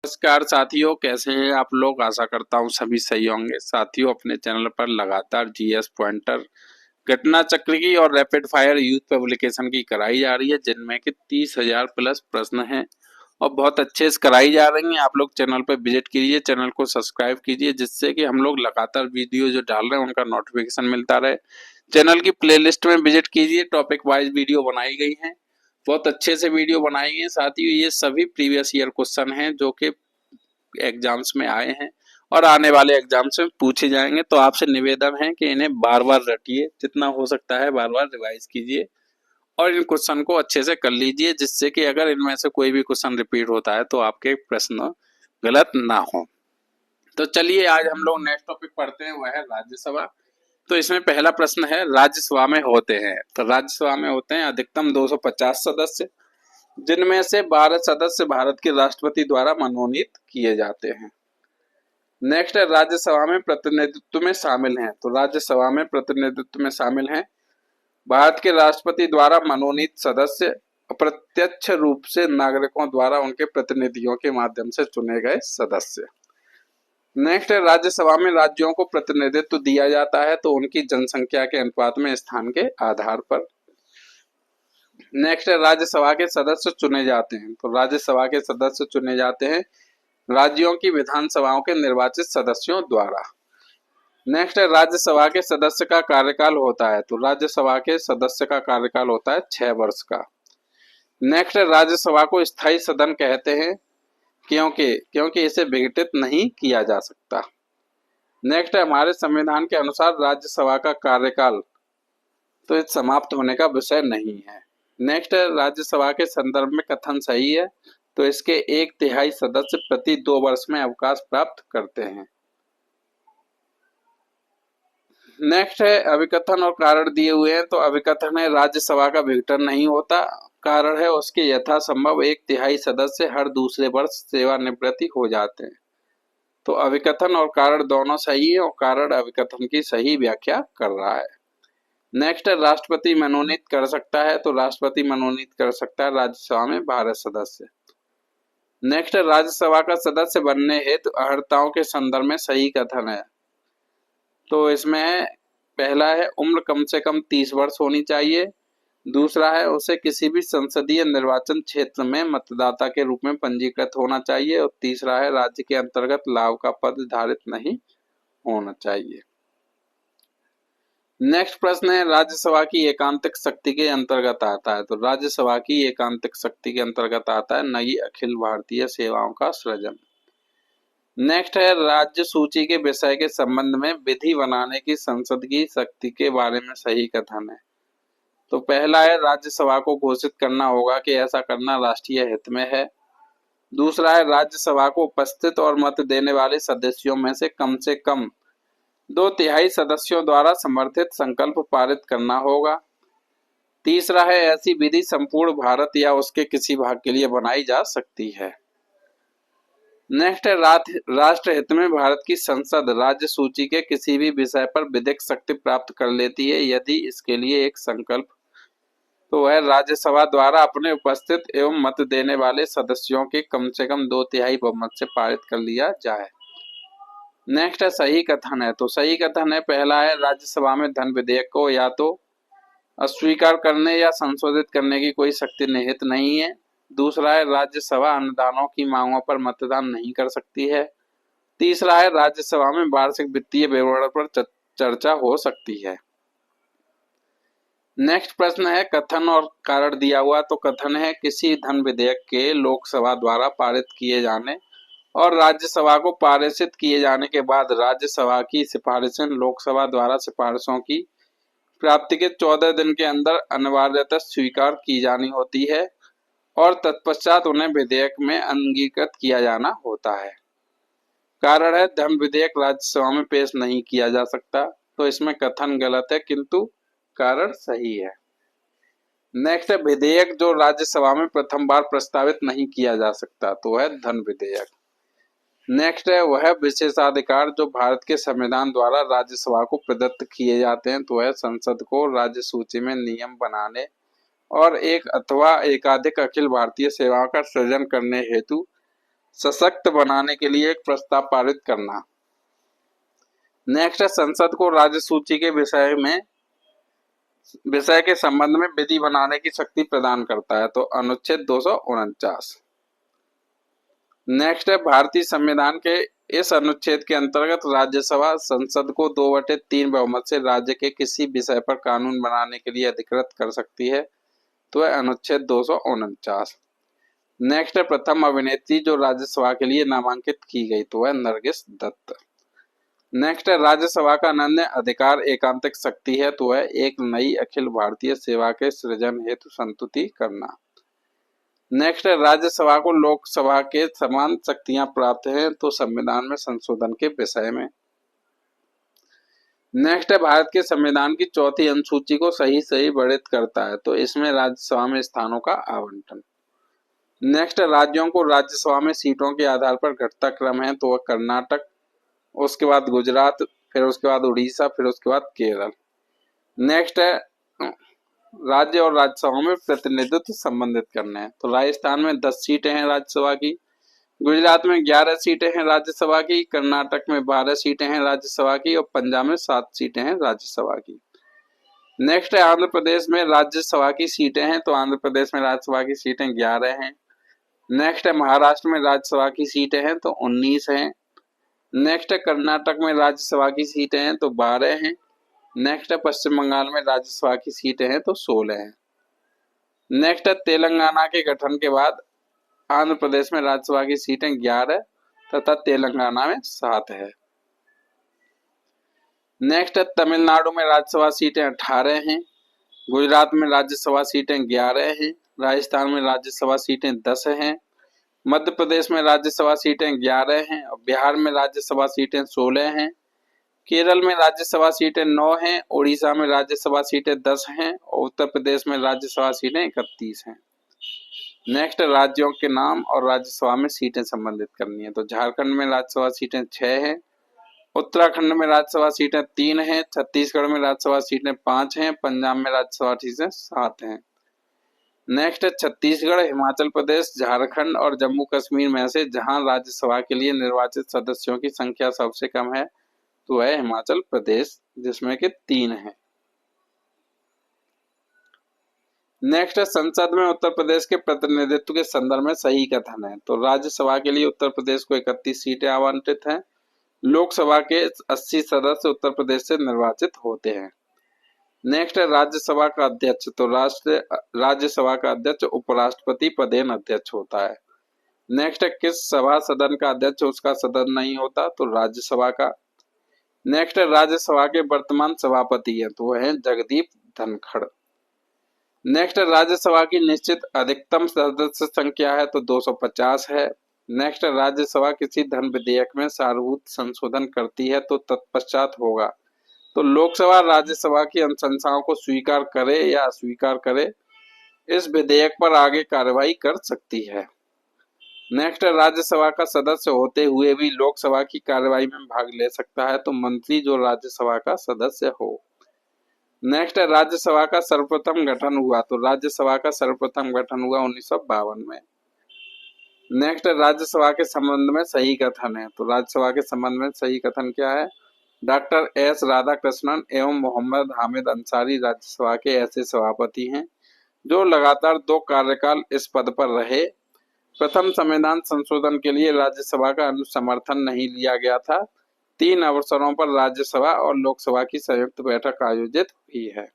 नमस्कार साथियों, कैसे हैं आप लोग। आशा करता हूं सभी सही होंगे। साथियों, अपने चैनल पर लगातार जीएस पॉइंटर, घटना चक्र की और रैपिड फायर यूथ पब्लिकेशन की कराई जा रही है, जिनमें कि 30,000 प्लस प्रश्न हैं और बहुत अच्छे से कराई जा रही हैं। आप लोग चैनल पर विजिट कीजिए, चैनल को सब्सक्राइब कीजिए, जिससे कि हम लोग लगातार वीडियो जो डाल रहे हैं उनका नोटिफिकेशन मिलता रहे। चैनल की प्लेलिस्ट में विजिट कीजिए, टॉपिक वाइज वीडियो बनाई गई है, बहुत अच्छे से वीडियो बनाई है। साथ ही ये सभी प्रीवियस ईयर क्वेश्चन हैं जो कि एग्जाम्स में आए हैं और आने वाले एग्जाम्स में पूछे जाएंगे। तो आपसे निवेदन है कि इन्हें बार बार रटिए, जितना हो सकता है बार बार रिवाइज कीजिए और इन क्वेश्चन को अच्छे से कर लीजिए, जिससे कि अगर इनमें से कोई भी क्वेश्चन रिपीट होता है तो आपके प्रश्न गलत ना हो। तो चलिए आज हम लोग नेक्स्ट टॉपिक पढ़ते हैं, वह है राज्यसभा। तो इसमें पहला प्रश्न है, राज्यसभा में होते हैं। तो राज्यसभा में होते हैं अधिकतम 250 सदस्य, जिनमें से 12 सदस्य भारत के राष्ट्रपति द्वारा मनोनीत किए जाते हैं। नेक्स्ट है, राज्यसभा में प्रतिनिधित्व में शामिल हैं। तो राज्यसभा में प्रतिनिधित्व में शामिल हैं भारत के राष्ट्रपति द्वारा मनोनीत सदस्य, अप्रत्यक्ष रूप से नागरिकों द्वारा उनके प्रतिनिधियों के माध्यम से चुने गए सदस्य। नेक्स्ट है, राज्यसभा में राज्यों को प्रतिनिधित्व दिया जाता है, तो उनकी जनसंख्या के अनुपात में स्थान के आधार पर। नेक्स्ट है, राज्यसभा के सदस्य चुने जाते हैं। तो राज्यसभा के सदस्य चुने जाते हैं राज्यों की विधानसभाओं के निर्वाचित सदस्यों द्वारा। नेक्स्ट है, राज्यसभा के सदस्य का कार्यकाल होता है। तो राज्यसभा के सदस्य का कार्यकाल होता है 6 वर्ष का। नेक्स्ट है, राज्यसभा को स्थायी सदन कहते हैं क्योंकि इसे विघटित नहीं किया जा सकता। नेक्स्ट है, हमारे संविधान के अनुसार राज्यसभा का कार्यकाल तो इस समाप्त होने का विषय नहीं है। नेक्स्ट है, राज्यसभा के संदर्भ में कथन सही है। तो इसके 1/3 सदस्य प्रति 2 वर्ष में अवकाश प्राप्त करते हैं। नेक्स्ट है, अभिकथन और कारण दिए हुए हैं। तो अभिकथन है, राज्यसभा का विघटन नहीं होता। कारण है, उसके यथासंभव 1/3 सदस्य हर दूसरे वर्ष सेवानिवृत्ति हो जाते हैं। तो अभिकथन और कारण दोनों सही है और कारण अभिकथन की सही व्याख्या कर रहा है। नेक्स्ट है, राष्ट्रपति मनोनीत कर सकता है। तो राष्ट्रपति मनोनीत कर सकता है राज्यसभा में 12 सदस्य। नेक्स्ट है, राज्यसभा का सदस्य बनने हेतु अर्हताओं के संदर्भ में सही कथन है। तो इसमें पहला है, उम्र कम से कम 30 वर्ष होनी चाहिए। दूसरा है, उसे किसी भी संसदीय निर्वाचन क्षेत्र में मतदाता के रूप में पंजीकृत होना चाहिए। और तीसरा है, राज्य के अंतर्गत लाभ का पद धारित नहीं होना चाहिए। नेक्स्ट प्रश्न है, राज्यसभा की एकांतिक शक्ति के अंतर्गत आता है। तो राज्यसभा की एकांतिक शक्ति के अंतर्गत आता है नई अखिल भारतीय सेवाओं का सृजन। नेक्स्ट है, राज्य सूची के विषय के संबंध में विधि बनाने की संसद की शक्ति के बारे में सही कथन है। तो पहला है, राज्यसभा को घोषित करना होगा कि ऐसा करना राष्ट्रीय हित में है। दूसरा है, राज्यसभा को उपस्थित और मत देने वाले सदस्यों में से कम 2/3 सदस्यों द्वारा समर्थित संकल्प पारित करना होगा। तीसरा है, ऐसी विधि संपूर्ण भारत या उसके किसी भाग के लिए बनाई जा सकती है। नेक्स्ट है, राष्ट्र हित में भारत की संसद राज्य सूची के किसी भी विषय पर विधिक शक्ति प्राप्त कर लेती है यदि इसके लिए एक संकल्प, तो वह राज्यसभा द्वारा अपने उपस्थित एवं मत देने वाले सदस्यों के कम से कम 2/3 बहुमत से पारित कर लिया जाए। नेक्स्ट है, सही कथन है। तो सही कथन है, पहला है, राज्यसभा में धन विधेयक को या तो अस्वीकार करने या संशोधित करने की कोई शक्ति निहित नहीं है। दूसरा है, राज्यसभा अनुदानों की मांगों पर मतदान नहीं कर सकती है। तीसरा है, राज्यसभा में वार्षिक वित्तीय विवरण पर चर्चा हो सकती है। नेक्स्ट प्रश्न है, कथन और कारण दिया हुआ। तो कथन है, किसी धन विधेयक के लोकसभा द्वारा पारित किए जाने और राज्यसभा को पारित किए जाने के बाद राज्यसभा की सिफारिशें लोकसभा द्वारा सिफारिशों की प्राप्ति के 14 दिन के अंदर अनिवार्यतः स्वीकार की जानी होती है और तत्पश्चात उन्हें विधेयक में अंगीकृत किया जाना होता है। कारण है, धन विधेयक राज्यसभा में पेश नहीं किया जा सकता। तो इसमें कथन गलत है किंतु कारण सही है। नेक्स्ट है, विधेयक जो राज्यसभा में प्रथम बार प्रस्तावित नहीं किया जा सकता, तो वह धन विधेयक। नेक्स्ट है, वह विशेषाधिकार जो भारत के संविधान द्वारा राज्यसभा को प्रदत्त किए जाते हैं, तो वह संसद को राज्य सूची में नियम बनाने और एक अथवा एकाधिक अखिल भारतीय सेवाओं का सृजन करने हेतु सशक्त बनाने के लिए एक प्रस्ताव पारित करना। नेक्स्ट है संसद को राज्य सूची के विषय के संबंध में विधि बनाने की शक्ति प्रदान करता है, तो अनुच्छेद 249। नेक्स्ट है भारतीय संविधान के इस अनुच्छेद के अंतर्गत राज्यसभा संसद को 2/3 बहुमत से राज्य के किसी विषय पर कानून बनाने के लिए अधिकृत कर सकती है, तो है अनुच्छेद 249। नेक्स्ट है प्रथम अभिनेत्री जो राज्यसभा के लिए नामांकित की गई, तो है नरगिस दत्त। नेक्स्ट है राज्यसभा का अनन्य अधिकार एकांतिक शक्ति है, तो है एक नई अखिल भारतीय सेवा के सृजन हेतु संतुति करना। नेक्स्ट है राज्यसभा को लोकसभा के समान शक्तियां प्राप्त हैं, तो संविधान में संशोधन के विषय में। नेक्स्ट है भारत के संविधान की चौथी अनुसूची को सही वर्णित करता है, तो इसमें राज्यसभा में स्थानों का आवंटन। नेक्स्ट राज्यों को राज्यसभा में सीटों के आधार पर घटता क्रम है, तो वह कर्नाटक, उसके बाद गुजरात, फिर उसके बाद उड़ीसा, फिर उसके बाद केरल। नेक्स्ट है राज्य और राज्यसभा में प्रतिनिधित्व संबंधित करने हैं, तो राजस्थान में 10 सीटें हैं राज्यसभा की, गुजरात में 11 सीटें हैं राज्यसभा की, कर्नाटक में 12 सीटें हैं राज्यसभा की और पंजाब में 7 सीटें हैं राज्यसभा की। नेक्स्ट है आंध्र प्रदेश में राज्यसभा की सीटें हैं, तो आंध्र प्रदेश में राज्यसभा की सीटें 11 हैं। नेक्स्ट है महाराष्ट्र में राज्यसभा की सीटें हैं, तो 19 हैं। नेक्स्ट है कर्नाटक में राज्यसभा की सीटें हैं, तो 12 हैं। नेक्स्ट है पश्चिम बंगाल में राज्यसभा की सीटें हैं, तो 16 हैं। नेक्स्ट है तेलंगाना के गठन के बाद आंध्र प्रदेश में राज्यसभा की सीटें 11 तथा तेलंगाना में 7 है। नेक्स्ट है तमिलनाडु में राज्यसभा सीटें 18 हैं, गुजरात में राज्यसभा सीटें 11 हैं, राजस्थान में राज्यसभा सीटें 10 हैं, मध्य प्रदेश में राज्यसभा सीटें 11 हैं और बिहार में राज्यसभा सीटें 16 हैं, केरल में राज्यसभा सीटें 9 हैं, उड़ीसा में राज्यसभा सीटें 10 हैं और उत्तर प्रदेश में राज्यसभा सीटें 31 हैं। नेक्स्ट राज्यों के नाम और राज्यसभा में सीटें संबंधित करनी है, तो झारखंड में राज्यसभा सीटें 6 हैं, उत्तराखंड में राज्यसभा सीटें 3 हैं, छत्तीसगढ़ में राज्यसभा सीटें 5 हैं, पंजाब में राज्यसभा सीटें 7 हैं। नेक्स्ट है छत्तीसगढ़, हिमाचल प्रदेश, झारखंड और जम्मू कश्मीर में से जहां राज्यसभा के लिए निर्वाचित सदस्यों की संख्या सबसे कम है, तो है हिमाचल प्रदेश, जिसमें कि 3 है। नेक्स्ट है संसद में उत्तर प्रदेश के प्रतिनिधित्व के संदर्भ में सही कथन है, तो राज्यसभा के लिए उत्तर प्रदेश को 31 सीटें आवंटित हैं, लोकसभा के 80 सदस्य उत्तर प्रदेश से निर्वाचित होते हैं। नेक्स्ट है राज्यसभा का अध्यक्ष, तो राज्यसभा का अध्यक्ष उपराष्ट्रपति पदेन अध्यक्ष होता है। नेक्स्ट है किस सभा सदन का अध्यक्ष उसका सदन नहीं होता, तो राज्यसभा का। नेक्स्ट है राज्यसभा के वर्तमान सभापति हैं, तो वह है जगदीप धनखड़। नेक्स्ट राज्यसभा की निश्चित अधिकतम सदस्य संख्या है, तो 250 है। नेक्स्ट राज्यसभा किसी धन विधेयक में सारभूत संशोधन करती है, तो तत्पश्चात होगा, तो लोकसभा राज्यसभा की अनुशंसाओं को स्वीकार करे या अस्वीकार करे, इस विधेयक पर आगे कार्रवाई कर सकती है। नेक्स्ट राज्यसभा का सदस्य होते हुए भी लोकसभा की कार्रवाई में भाग ले सकता है, तो मंत्री जो राज्यसभा का सदस्य हो। नेक्स्ट राज्यसभा का सर्वप्रथम गठन हुआ, तो राज्यसभा का सर्वप्रथम गठन हुआ 1952 में। नेक्स्ट राज्यसभा के संबंध में सही कथन है, तो राज्यसभा के संबंध में सही कथन क्या है? डॉक्टर एस राधाकृष्णन एवं मोहम्मद हामिद अंसारी राज्यसभा के ऐसे सभापति हैं जो लगातार 2 कार्यकाल इस पद पर रहे। प्रथम संविधान संशोधन के लिए राज्यसभा का समर्थन नहीं लिया गया था। 3 अवसरों पर राज्यसभा और लोकसभा की संयुक्त बैठक आयोजित हुई है।